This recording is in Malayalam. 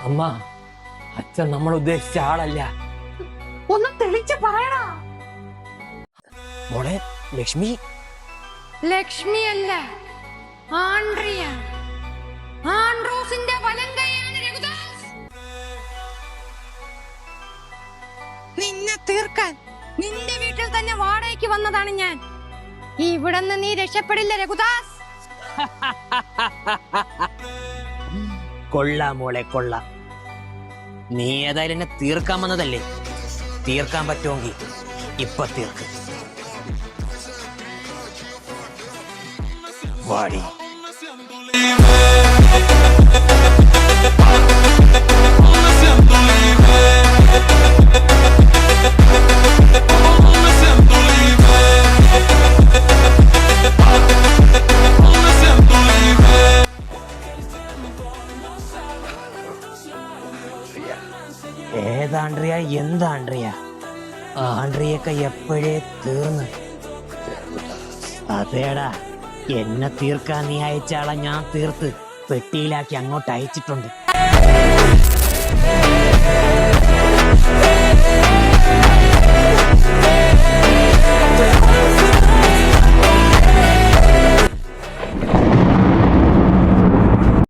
അമ്മ, അച്ഛൻ നമ്മൾ ഉദ്ദേശിച്ച ആളല്ല. ഒന്ന് തെളിച്ച് പറയടാ. മോളെ ലക്ഷ്മി. ലക്ഷ്മിയല്ല, ആൻഡ്രിയ. ആൻഡ്രൂസിന്റെ വലങ്കയാണ് രഘുദാസ്. നിന്നെ തീർക്കാൻ നിന്റെ വീട്ടിൽ തന്നെ വാടകയ്ക്ക് വന്നതാണ് ഞാൻ. ഇവിടെന്ന് നീ രക്ഷപ്പെടില്ല രഘുദാസ്. കൊള്ളാം മോളെ, കൊള്ളാം. നീ ഏതായാലും എന്നെ തീർക്കാൻ വന്നതല്ലേ? തീർക്കാൻ പറ്റുമെങ്കിൽ ഇപ്പൊ തീർക്ക്. വാടി. ഏതാണ്ട്രിയ, എന്താണ്ട്രിയ? ആണ്ട്രിയൊക്കെ എപ്പോഴേ തീർന്ന്. അതേടാ, എന്നെ തീർക്കാൻ നീ അയച്ചാളെ ഞാൻ തീർത്ത് പെട്ടിയിലാക്കി അങ്ങോട്ട് അയച്ചിട്ടുണ്ട്.